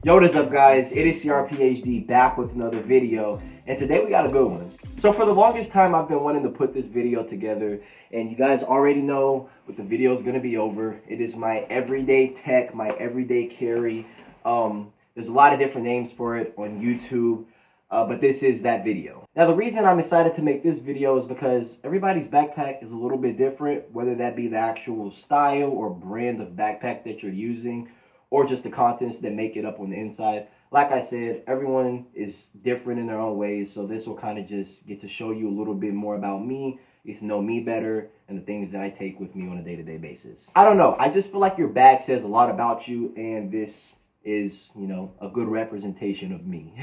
Yo, what is up, guys? It is CRPHD back with another video, and today we got a good one. So for the longest time, I've been wanting to put this video together, and you guys already know what the video is going to be over. It is my everyday tech, my everyday carry. There's a lot of different names for it on YouTube, but this is that video. Now, the reason I'm excited to make this video is because everybody's backpack is a little bit different, whether that be the actual style or brand of backpack that you're using, or just the contents that make it up on the inside. Like I said, everyone is different in their own ways, so this will kind of just get to show you a little bit more about me, get to know me better, and the things that I take with me on a day-to-day basis. I don't know, I just feel like your bag says a lot about you, and this is, you know, a good representation of me.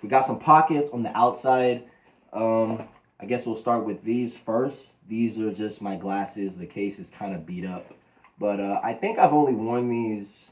We got some pockets on the outside. I guess we'll start with these first. These are just my glasses. The case is kind of beat up, but I think I've only worn these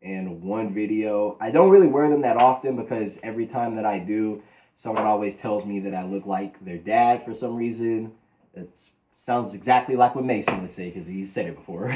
in one video. I don't really wear them that often because every time that I do, someone always tells me that I look like their dad for some reason. It sounds exactly like what Mason would say because he said it before.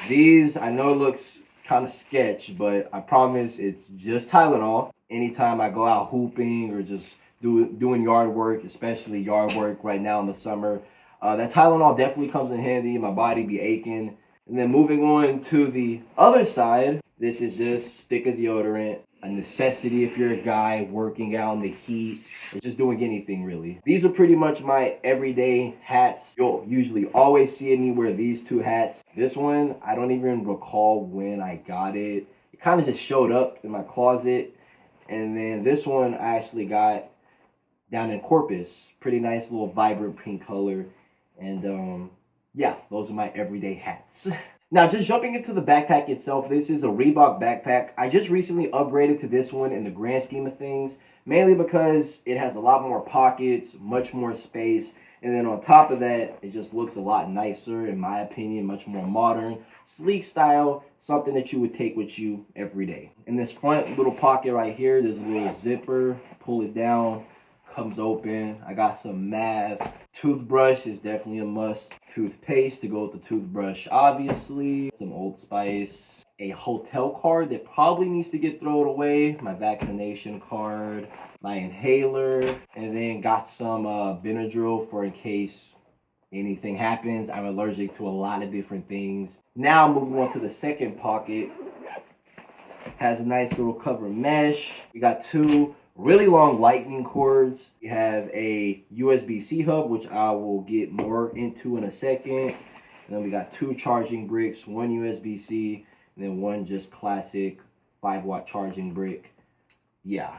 These, I know it looks kind of sketch, but I promise it's just Tylenol. Anytime I go out hooping or just doing yard work, especially yard work right now in the summer, that Tylenol definitely comes in handy. My body be aching. And then moving on to the other side, this is just stick of deodorant, a necessity if you're a guy working out in the heat or just doing anything really. These are pretty much my everyday hats. You'll usually always see me wear these two hats. This one, I don't even recall when I got it. It kind of just showed up in my closet. And then this one I actually got down in Corpus. Pretty nice little vibrant pink color. And yeah, those are my everyday hats. Now, just jumping into the backpack itself, this is a Reebok backpack. I just recently upgraded to this one in the grand scheme of things, mainly because it has a lot more pockets, much more space, and then on top of that, it just looks a lot nicer, in my opinion, much more modern, sleek style, something that you would take with you every day. In this front little pocket right here, there's a little zipper. Pull it down, comes open. I got some masks. Toothbrush is definitely a must. Toothpaste to go with the toothbrush, obviously. Some Old Spice. A hotel card that probably needs to get thrown away. My vaccination card. My inhaler. And then got some Benadryl for in case anything happens. I'm allergic to a lot of different things. Now moving on to the second pocket. Has a nice little cover mesh. We got two really long lightning cords. You have a USB-C hub, which I will get more into in a second. And then we got two charging bricks, one USB-C, and then one just classic 5-watt charging brick. Yeah.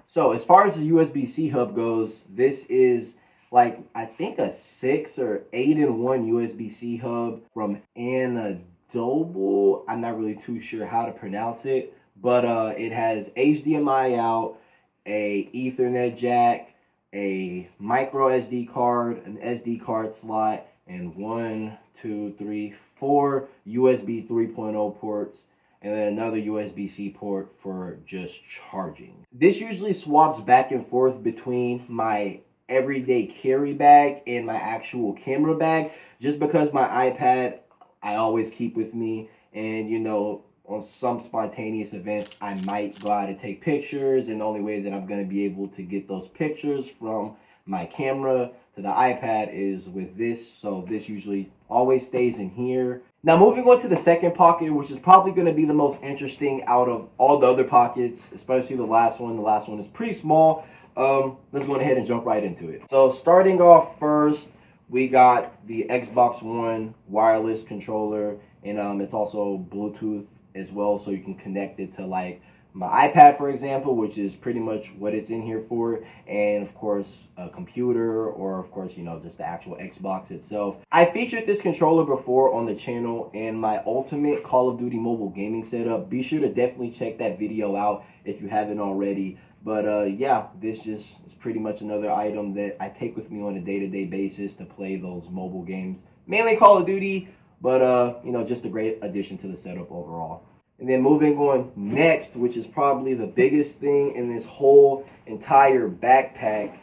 So as far as the USB-C hub goes, this is like, I think a 6 or 8-in-1 USB-C hub from Anadolu. I'm not really too sure how to pronounce it, but it has HDMI out, a Ethernet jack, a micro SD card, an SD card slot, and 1, 2, 3, 4 USB 3.0 ports, and then another USB-C port for just charging. This usually swaps back and forth between my everyday carry bag and my actual camera bag, just because my iPad I always keep with me, and you know, on some spontaneous events, I might go out and take pictures, and the only way that I'm going to be able to get those pictures from my camera to the iPad is with this, so this usually always stays in here. Now moving on to the second pocket, which is probably going to be the most interesting out of all the other pockets, especially the last one. The last one is pretty small. Let's go ahead and jump right into it. So starting off first, we got the Xbox One wireless controller, and it's also Bluetooth as well, so you can connect it to like my iPad, for example, which is pretty much what it's in here for, and of course a computer, or of course, you know, just the actual Xbox itself. I featured this controller before on the channel in my ultimate Call of Duty mobile gaming setup. Be sure to definitely check that video out if you haven't already. But yeah, this just is pretty much another item that I take with me on a day-to-day basis to play those mobile games, mainly Call of Duty, but you know, just a great addition to the setup overall. And then moving on next, which is probably the biggest thing in this whole entire backpack,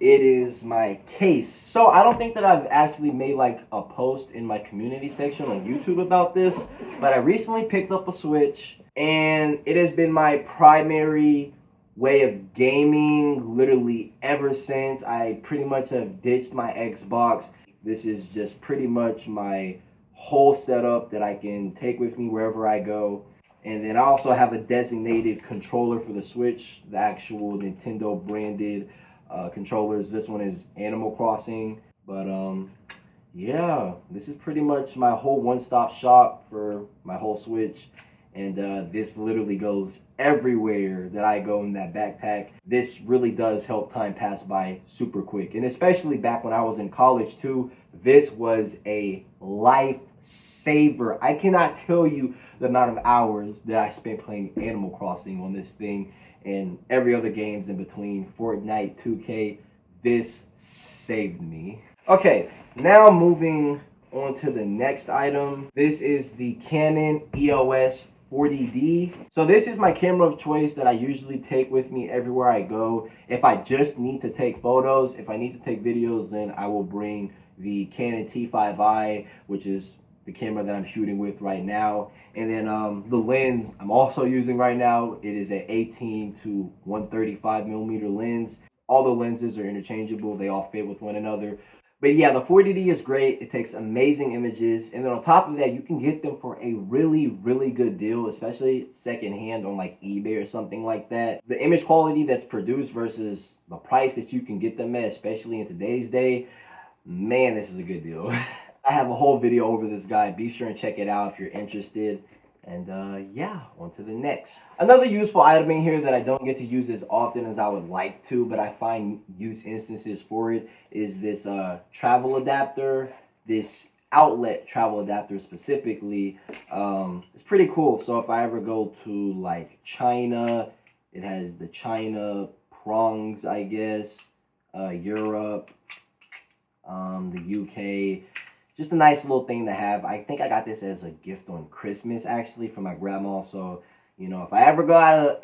it is my case. So I don't think that I've actually made like a post in my community section on YouTube about this, but I recently picked up a Switch, and it has been my primary way of gaming literally ever since. I pretty much have ditched my Xbox. This is just pretty much my whole setup that I can take with me wherever I go. And then I also have a designated controller for the Switch, the actual Nintendo branded controllers. This one is Animal Crossing. But yeah, this is pretty much my whole one-stop shop for my whole Switch. And this literally goes everywhere that I go in that backpack. This really does help time pass by super quick. And especially back when I was in college too, this was a lifesaver. I cannot tell you the amount of hours that I spent playing Animal Crossing on this thing and every other games in between, Fortnite, 2K. This saved me. Okay, now moving on to the next item. This is the Canon EOS 40D. So this is my camera of choice that I usually take with me everywhere I go. If I just need to take photos, if I need to take videos, then I will bring the Canon T5i, which is the camera that I'm shooting with right now. And then the lens I'm also using right now, it is an 18 to 135 millimeter lens. All the lenses are interchangeable. They all fit with one another. But yeah, the 40D is great. It takes amazing images. And then on top of that, you can get them for a really, really good deal, especially secondhand on like eBay or something like that. The image quality that's produced versus the price that you can get them at, especially in today's day, man, this is a good deal. I have a whole video over this guy. Be sure and check it out if you're interested. And yeah, on to the next. Another useful item in here that I don't get to use as often as I would like to, but I find use instances for it, is this travel adapter, this outlet travel adapter specifically. It's pretty cool. So if I ever go to like China, it has the China prongs, I guess, Europe, the UK. Just a nice little thing to have. I think I got this as a gift on Christmas, actually, from my grandma. So, you know, if I ever go out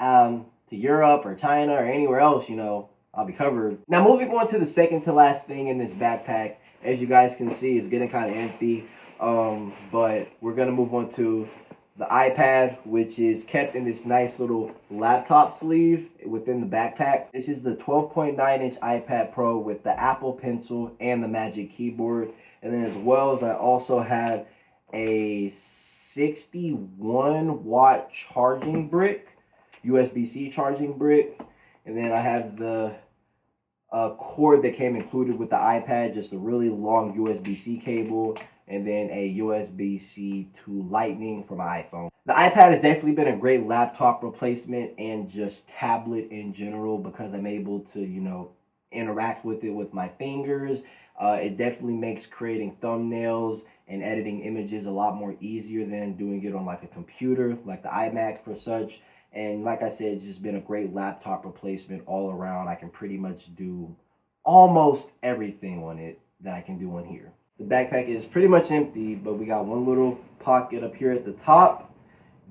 to Europe or China or anywhere else, you know, I'll be covered. Now, moving on to the second to last thing in this backpack, as you guys can see, it's getting kind of empty. But we're going to move on to the iPad, which is kept in this nice little laptop sleeve within the backpack. This is the 12.9-inch iPad Pro with the Apple Pencil and the Magic Keyboard. And then as well as I also have a 61-watt charging brick, USB-C charging brick. And then I have the cord that came included with the iPad, just a really long USB-C cable, and then a USB-C to Lightning for my iPhone. The iPad has definitely been a great laptop replacement and just tablet in general because I'm able to, you know, interact with it with my fingers. It definitely makes creating thumbnails and editing images a lot more easier than doing it on like a computer, like the iMac for such. And like I said, it's just been a great laptop replacement all around. I can pretty much do almost everything on it that I can do on here. The backpack is pretty much empty, but we got one little pocket up here at the top.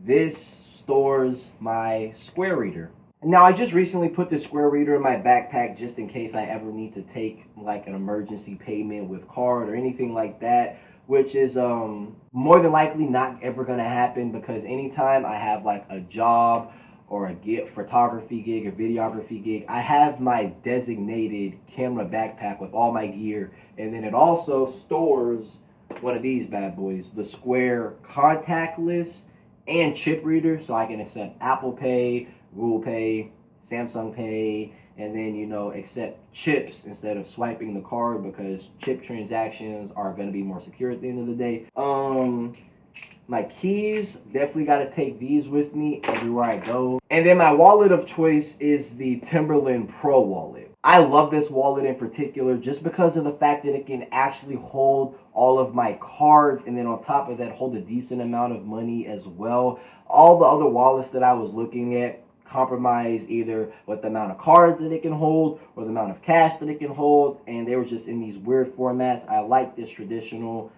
This stores my Square Reader. Now, I just recently put the Square Reader in my backpack just in case I ever need to take like an emergency payment with card or anything like that, which is more than likely not ever going to happen because anytime I have like a job or a photography gig or videography gig, I have my designated camera backpack with all my gear, and then it also stores one of these bad boys, the Square contactless and chip reader, so I can accept Apple Pay, Google Pay, Samsung Pay, and then, you know, accept chips instead of swiping the card because chip transactions are going to be more secure at the end of the day. My keys, definitely got to take these with me everywhere I go. And then my wallet of choice is the Timberland Pro wallet. I love this wallet in particular just because of the fact that it can actually hold all of my cards and then on top of that hold a decent amount of money as well. All the other wallets that I was looking at compromise either with the amount of cards that it can hold or the amount of cash that it can hold, and they were just in these weird formats. I like this traditional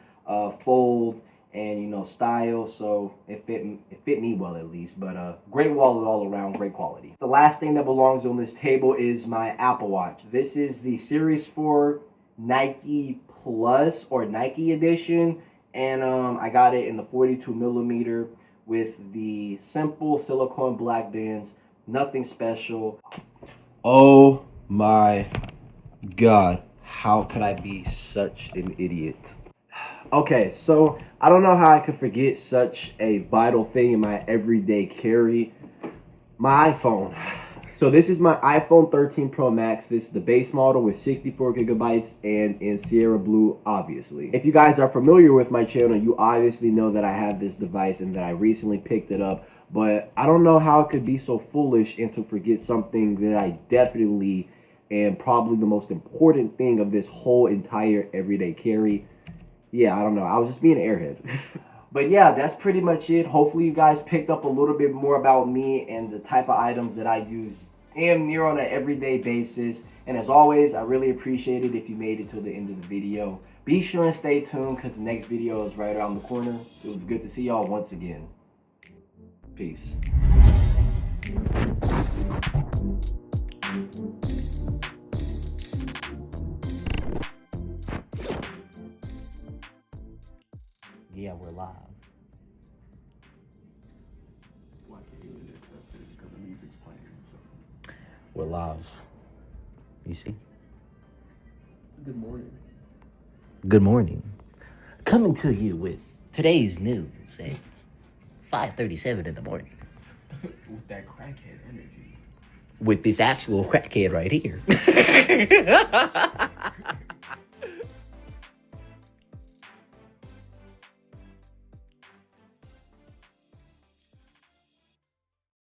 fold and, you know, style, so it fit me well at least. But great wallet all around, great quality. The last thing that belongs on this table is my Apple Watch. This is the Series 4 Nike Plus or Nike edition, and I got it in the 42 millimeter with the simple silicone black bands. Nothing special. Oh my God, how could I be such an idiot? Okay, so I don't know how I could forget such a vital thing in my everyday carry. My iPhone. So this is my iPhone 13 Pro Max. This is the base model with 64 gigabytes and in Sierra Blue, obviously. If you guys are familiar with my channel, you obviously know that I have this device and that I recently picked it up. But I don't know how I could be so foolish and to forget something that I definitely am probably the most important thing of this whole entire everyday carry. Yeah, I don't know. I was just being an airhead. But yeah, that's pretty much it. Hopefully you guys picked up a little bit more about me and the type of items that I use damn near on an everyday basis. And as always, I really appreciate it if you made it to the end of the video. Be sure and stay tuned because the next video is right around the corner. It was good to see y'all once again. Peace. Yeah, we're live. Why can't you accept it? Because the music's playing. So. We're live. You see? Good morning. Good morning. Coming to you with today's news at 5:37 in the morning. With that crackhead energy. With this actual crackhead right here.